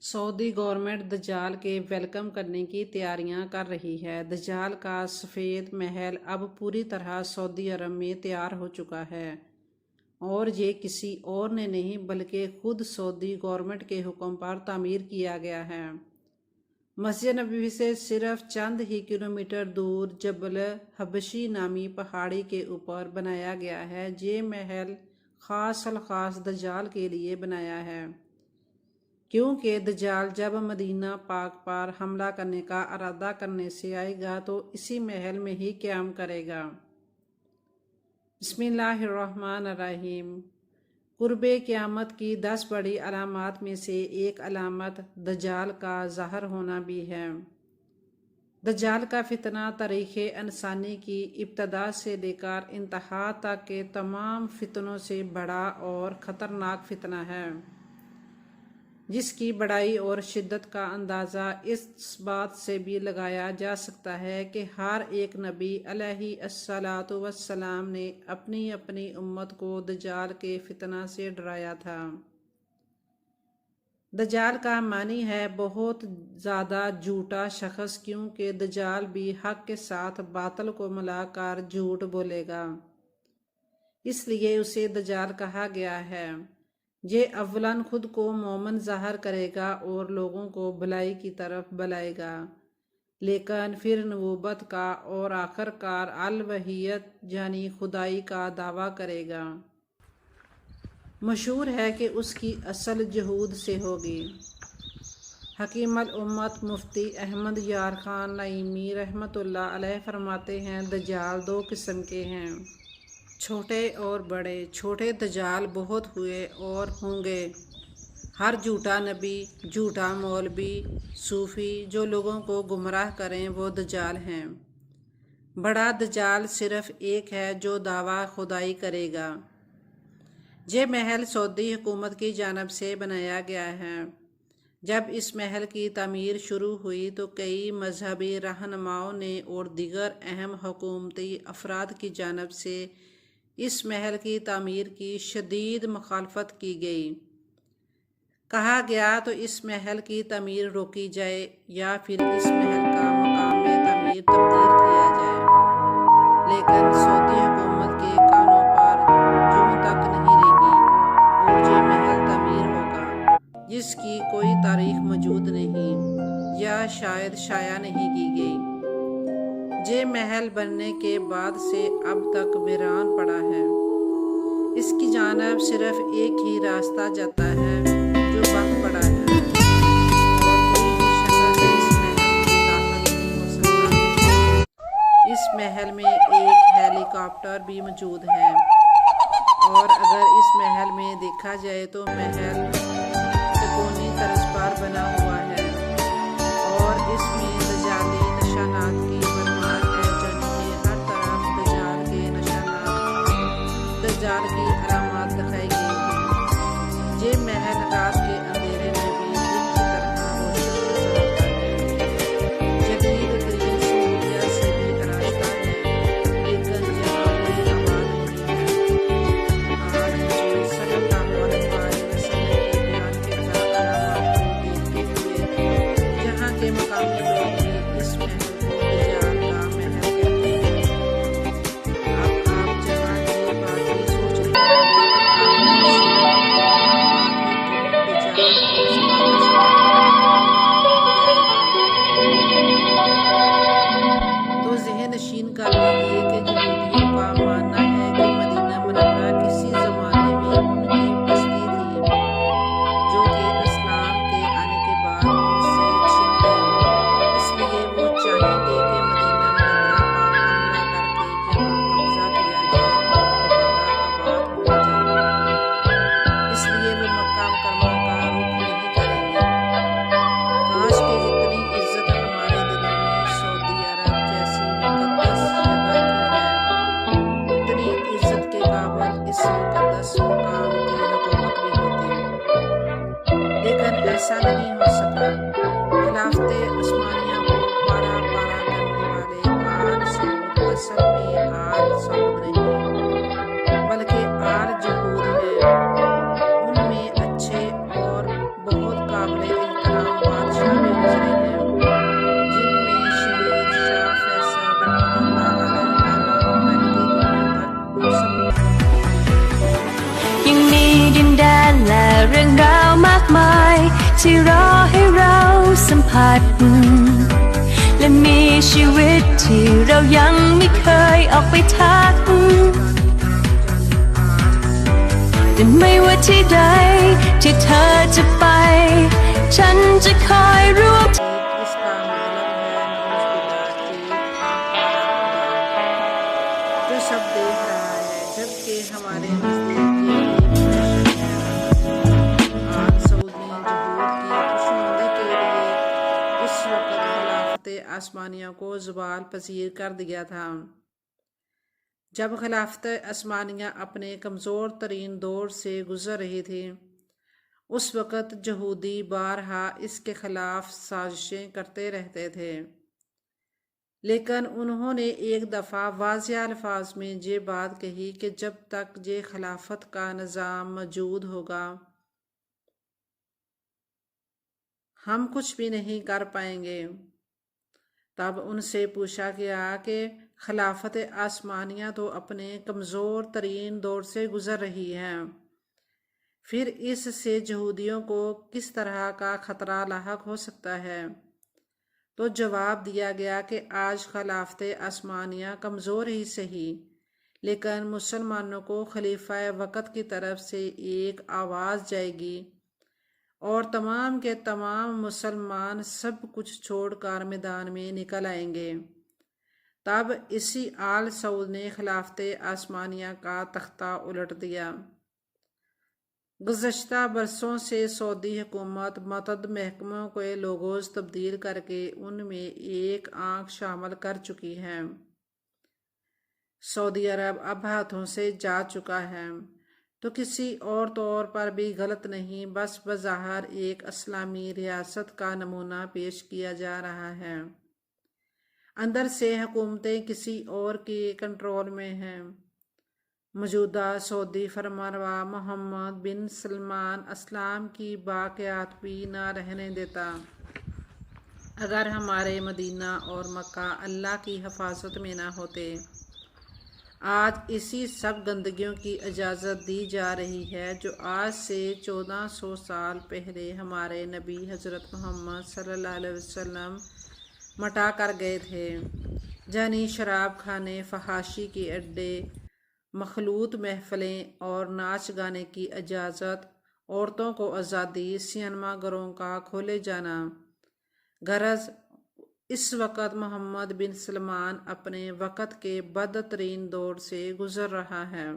سعودی government دجال کے welcome کرنے کی تیاریاں کر رہی ہے۔ دجال کا سفید محل اب پوری طرح سعودی عرب میں تیار ہو چکا ہے، اور یہ کسی اور نے نہیں بلکہ خود سعودی گورنمنٹ کے حکم پر تعمیر کیا گیا ہے۔ مسجد نبوی سے صرف چند ہی کلومیٹر دور جبل حبشی نامی پہاڑی کے اوپر بنایا گیا ہے۔ یہ محل خاص الخاص دجال کے لیے بنایا ہے، کیونکہ دجال جب مدینہ پاک پر حملہ کرنے کا ارادہ کرنے سے آئے گا تو اسی محل میں ہی قیام کرے گا۔ بسم اللہ الرحمن الرحیم۔ قرب قیامت کی 10 بڑی علامات میں سے ایک علامت دجال کا ظاہر ہونا بھی ہے۔ دجال کا فتنہ تاریخ انسانی کی ابتدا سے لے کر انتہا تک کے تمام فتنوں سے بڑا اور خطرناک فتنہ ہے، جس کی بڑائی اور شدت کا اندازہ اس بات سے بھی لگایا جا سکتا ہے کہ ہر ایک نبی علیہ الصلاۃ والسلام نے اپنی اپنی امت کو دجال کے فتنہ سے ڈرایا تھا۔ دجال کا معنی ہے بہت زیادہ جھوٹا شخص، کیونکہ دجال بھی حق کے ساتھ باطل کو ملا کر جھوٹ بولے گا، اس لیے اسے دجال کہا گیا ہے۔ یہ اولاً خود کو مومن ظاہر کرے گا اور لوگوں کو بھلائی کی طرف بلائے گا، لیکن پھر نبوت کا اور آخر کار الوہیت یعنی خدائی کا دعویٰ کرے گا۔ مشہور ہے کہ اس کی اصل جہود سے ہوگی۔ حکیم الامت مفتی احمد یار خان نعیمی رحمۃ اللہ علیہ فرماتے ہیں، دجال 2 قسم کے ہیں، چھوٹے اور بڑے۔ چھوٹے دجال بہت ہوئے اور ہوں گے۔ ہر جھوٹا نبی، جھوٹا مولوی، صوفی جو لوگوں کو گمراہ کریں وہ دجال ہیں۔ بڑا دجال صرف ایک ہے جو دعویٰ خدائی کرے گا۔ یہ محل سعودی حکومت کی جانب سے بنایا گیا ہے۔ جب اس محل کی تعمیر شروع ہوئی تو کئی مذہبی رہنماؤں نے اور دیگر اہم حکومتی افراد کی جانب سے اس محل کی تعمیر کی شدید مخالفت کی گئی۔ کہا گیا تو اس محل کی تعمیر روکی جائے یا پھر اس محل کا مقام تعمیر تبدیل کیا جائے، لیکن سعودی حکومت کے کانوں پر جوں تک نہیں رہی اور یہ محل تعمیر ہوگا، جس کی کوئی تاریخ موجود نہیں یا شاید شائع نہیں کی گئی۔ یہ محل بننے کے بعد سے اب تک ویران پڑا ہے۔ اس کی جانب صرف ایک ہی راستہ جاتا ہے جو بند پڑا ہے، اور کوئی بھی شخص اس محل میں داخل نہیں ہو سکتا۔ اس محل میں ایک ہیلی کاپٹر بھی موجود ہے، اور اگر اس محل میں دیکھا جائے تو محل تکونی طرز پر بنا ہوا ہے، اور اس میں دجالی نشانات کی بھرمار ہے، یعنی کہ ہر طرف دجال کے نشانات، دجال کی علامات دکھائی گئی ہیں۔ یہ محل رات کے اندھیرے میں بھی دن کی طرح روشن نظر آتا ہے، جدید ترین سہولیات سے بھی آراستہ ہے، لیکن یہاں کوئی آباد نہیں ہے۔ آج حضور صلی اللہ علیہ وسلم کے بیان کردہ علامات کو دیکھتے ہوئے یہاں کے مقامی لوگ بھی اس محل کو دجال کا محل کہتے ہیں۔ اب آپ جہاں یہ بات بھی سوچ رہے ہوں گے کہ آخر صرف ناپاک ہی کیوں، دجال اور اس کا لشکر مکہ میں نہیں جائے گا؟ تو ذہن نشین کر لیجیے کہ یہودیوں کا ماننا ہے کہ مدینہ منورہ کسی زمانے میں ان کی بستی تھی، جو کہ اسلام کے آنے کے بعد ان سے چھن گئی۔ اس لیے وہ چاہیں گے کہ مدینہ منورہ پر حملہ کر کے یہاں قبضہ کیا جائے اور دوبارہ آباد ہوا جائے۔ اس لیے وہ مکہ مکرمہ کا رخ نہیں کریں گے۔ کاش کہ جتنی عزت ہمارے دلوں میں سعودی عرب جیسی مقدس جگہ کی ہے، اتنی عزت کے قابل اس مقدس مقام کی حکومت بھی ہوتی، لیکن ایسا نہیں ہو سکا۔ خلافت عثمانیہ کو پارا پارا کرنے والے آل سعود اصل میں آل سعود نہیں بلکہ آل جہود ہیں۔ ان میں اچھے اور بہت قابل احترام ผัสและมีชีวิตที่เรายังไม่เคยออกไปทักแต่ไม่ว่าที่ใดที่เธอจะไปฉันจะคอยร่วมاس کا مطلب ہے نعوذ باللہ ایک آنکھ والا خدا جو سب دیکھ رہا ہے، جبکہ ہمارے نزدیک یہ ایک فیشن ہے۔ آل سعود نے جہود کی خوشنودی کے لیے اس وقت خلافت آسمانیہ کو زوال پذیر کر دیا تھا جب خلافت آسمانیہ اپنے کمزور ترین دور سے گزر رہی تھی۔ اس وقت یہودی بارہا اس کے خلاف سازشیں کرتے رہتے تھے، لیکن انہوں نے ایک دفعہ واضح الفاظ میں یہ بات کہی کہ جب تک یہ خلافت کا نظام موجود ہوگا ہم کچھ بھی نہیں کر پائیں گے۔ تب ان سے پوچھا گیا کہ خلافت آسمانیہ تو اپنے کمزور ترین دور سے گزر رہی ہے، پھر اس سے یہودیوں کو کس طرح کا خطرہ لاحق ہو سکتا ہے؟ تو جواب دیا گیا کہ آج خلافت آسمانیہ کمزور ہی صحیح، لیکن مسلمانوں کو خلیفہ وقت کی طرف سے ایک آواز جائے گی اور تمام کے تمام مسلمان سب کچھ چھوڑ کر میدان میں نکل آئیں گے۔ تب اسی آل سعود نے خلافت آسمانیہ کا تختہ الٹ دیا۔ گزشتہ برسوں سے سعودی حکومت متعدد محکموں کے لوگوز تبدیل کر کے ان میں ایک آنکھ شامل کر چکی ہے۔ سعودی عرب اب ہاتھوں سے جا چکا ہے تو کسی اور طور پر بھی غلط نہیں، بس بظاہر ایک اسلامی ریاست کا نمونہ پیش کیا جا رہا ہے، اندر سے حکومتیں کسی اور کے کنٹرول میں ہیں۔ موجودہ سعودی فرمانروا محمد بن سلمان اسلام کی باقیات بھی نہ رہنے دیتا۔ اگر ہمارے مدینہ اور مکہ اللہ کی حفاظت میں نہ ہوتے، آج اسی سب گندگیوں کی اجازت دی جا رہی ہے جو آج سے 1400 سال پہلے ہمارے نبی حضرت محمد صلی اللہ علیہ وسلم مٹا کر گئے تھے، یعنی شراب خانے، فحاشی کے اڈے، مخلوط محفلیں اور ناچ گانے کی اجازت، عورتوں کو آزادی، سینما گھروں کا کھولے جانا۔ غرض اس وقت محمد بن سلمان اپنے وقت کے بدترین دور سے گزر رہا ہے۔